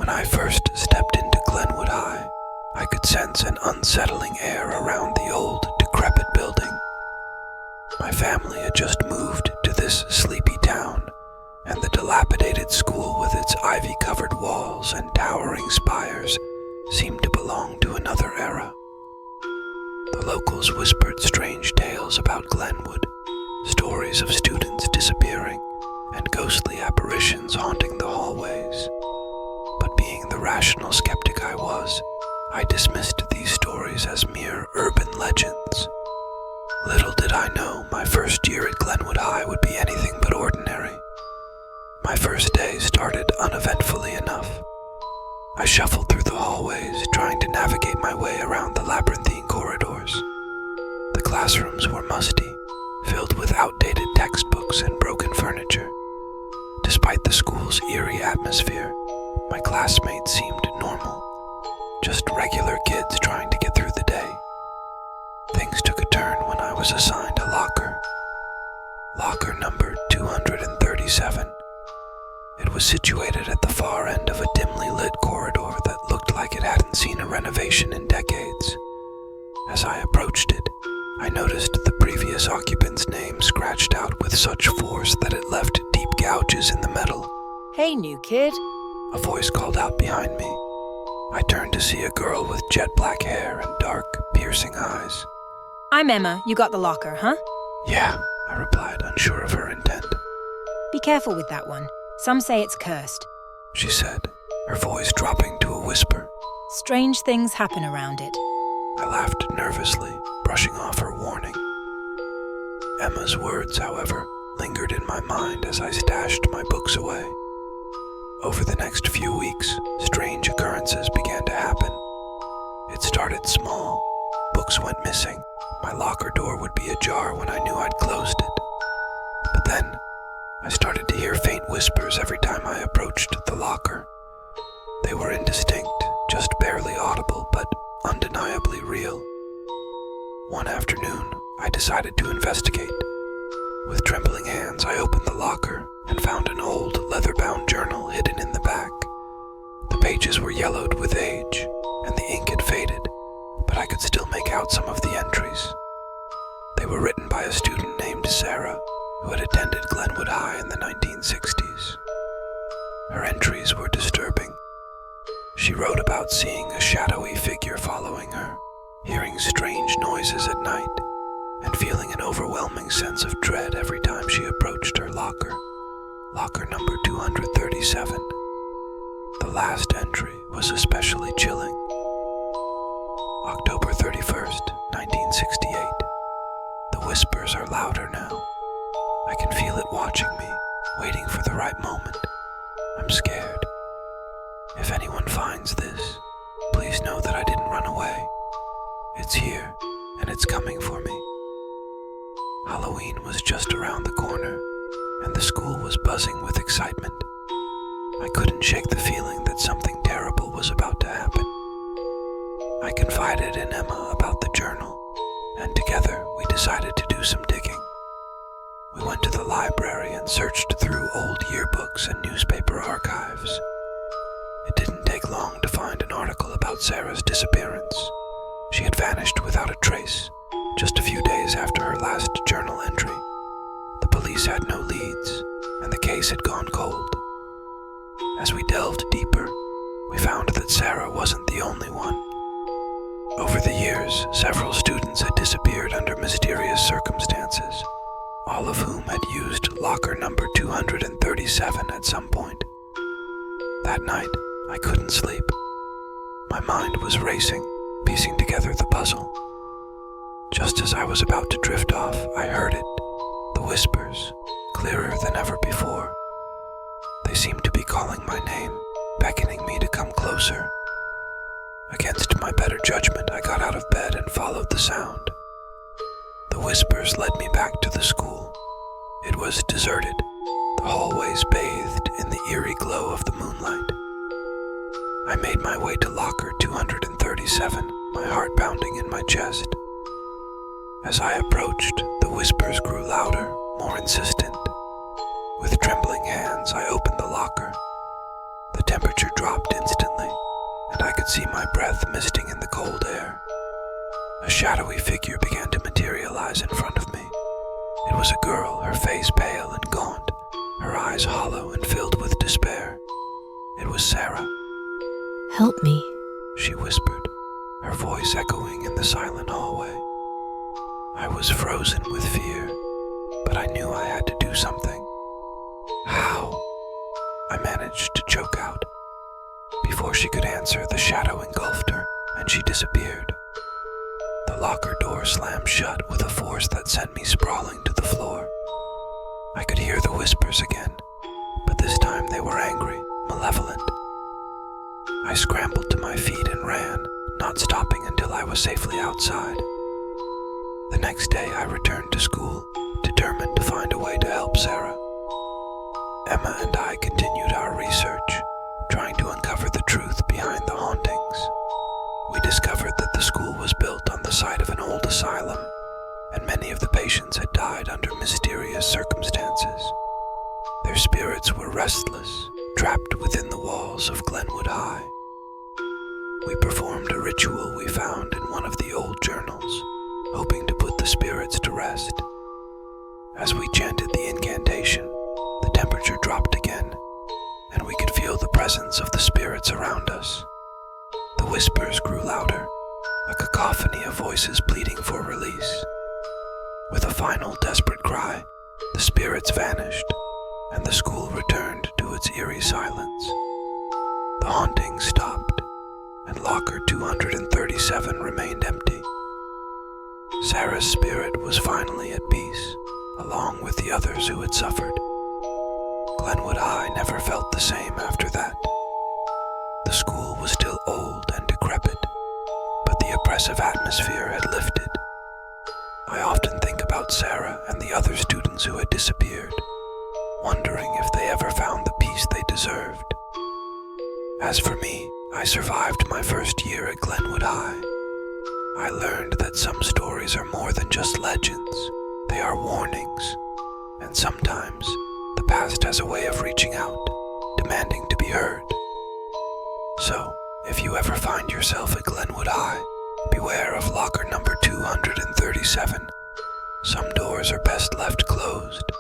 When I first stepped into Glenwood High, I could sense an unsettling air around the old, decrepit building. My family had just moved to this sleepy town, and the dilapidated school with its ivy-covered walls and towering spires seemed to belong to another era. The locals whispered strange tales about Glenwood, stories of students disappearing, and ghostly apparitions haunting the hallways. But being the rational skeptic I was, I dismissed these stories as mere urban legends. Little did I know my first year at Glenwood High would be anything but ordinary. My first day started uneventfully enough. I shuffled through the hallways, trying to navigate my way around the labyrinthine corridors. The classrooms were musty, filled with outdated textbooks and broken furniture. Despite the school's eerie atmosphere, my classmates seemed normal, just regular kids trying to get through the day. Things took a turn when I was assigned a locker. Locker number 237. It was situated at the far end of a dimly lit corridor that looked like it hadn't seen a renovation in decades. As I approached it, I noticed the previous occupant's name scratched out with such force that it left deep gouges in the metal. Hey, new kid. A voice called out behind me. I turned to see a girl with jet black hair and dark, piercing eyes. I'm Emma. You got the locker, huh? Yeah, I replied, unsure of her intent. Be careful with that one. Some say it's cursed. She said, her voice dropping to a whisper. Strange things happen around it. I laughed nervously, brushing off her warning. Emma's words, however, lingered in my mind as I stashed my books away. Over the next few weeks, strange occurrences began to happen. It started small. Books went missing. My locker door would be ajar when I knew I'd closed it. But then, I started to hear faint whispers every time I approached the locker. They were indistinct, just barely audible, but undeniably real. One afternoon, I decided to investigate. With trembling hands, I opened the locker and found an old leather-bound journal hidden in the back. The pages were yellowed with age, and the ink had faded, but I could still make out some of the entries. They were written by a student named Sarah, who had attended Glenwood High in the 1960s. Her entries were disturbing. She wrote about seeing a shadowy figure following her, hearing strange noises at night, and feeling an overwhelming sense of dread every time she approached her locker. Locker number 237. The last entry was especially chilling. October 31st, 1968. The whispers are louder now. I can feel it watching me, waiting for the right moment. I'm scared. If anyone finds this, please know that I didn't run away. It's here, and it's coming for me. Halloween was just around the corner, and the school was buzzing with excitement. I couldn't shake the feeling that something terrible was about to happen. I confided in Emma about the journal, and together we decided to do some digging. We went to the library and searched through old yearbooks and newspaper archives. It didn't take long to find an article about Sarah's disappearance. She had vanished without a trace, just a few days after her last journal entry. The police had no leads, and the case had gone cold. As we delved deeper, we found that Sarah wasn't the only one. Over the years, several students had disappeared under mysterious circumstances, all of whom had used locker number 237 at some point. That night, I couldn't sleep. My mind was racing, piecing together the puzzle. Just as I was about to drift off, I heard it, the whispers, clearer than ever before. They seemed to be calling my name, beckoning me to come closer. Against my better judgment, I got out of bed and followed the sound. The whispers led me back to the school. It was deserted, the hallways bathed in the eerie glow of the moonlight. I made my way to locker 237, my heart pounding in my chest. As I approached, the whispers grew louder, more insistent. With trembling hands, I opened the locker. The temperature dropped instantly. could see my breath misting in the cold air. A shadowy figure began to materialize in front of me. It was a girl, her face pale and gaunt, her eyes hollow and filled with despair. It was Sarah. "Help me." She whispered, her voice echoing in the silent hallway. I was frozen with fear, but I knew I had to do something. How? I managed to choke out. Before she could answer, the shadow engulfed her, and she disappeared. The locker door slammed shut with a force that sent me sprawling to the floor. I could hear the whispers again, but this time they were angry, malevolent. I scrambled to my feet and ran, not stopping until I was safely outside. The next day I returned to school, determined to find a way to help Sarah. Emma and I continued our research, trying to uncover the truth behind the hauntings. We discovered that the school was built on the site of an old asylum, and many of the patients had died under mysterious circumstances. Their spirits were restless, trapped within the walls of Glenwood High. We performed a ritual we found in one of the old journals, hoping to put the spirits to rest. As we chanted the incantation, the temperature dropped again, and we could feel the presence of the spirits around us. The whispers grew louder, a cacophony of voices pleading for release. With a final desperate cry, the spirits vanished, and the school returned to its eerie silence. The haunting stopped, and locker 237 remained empty. Sarah's spirit was finally at peace, along with the others who had suffered. Glenwood High never felt the same after that. The school was still old and decrepit, but the oppressive atmosphere had lifted. I often think about Sarah and the other students who had disappeared, wondering if they ever found the peace they deserved. As for me, I survived my first year at Glenwood High. I learned that some stories are more than just legends. They are warnings, and sometimes the past has a way of reaching out, demanding to be heard. So, if you ever find yourself at Glenwood High, beware of locker number 237. Some doors are best left closed.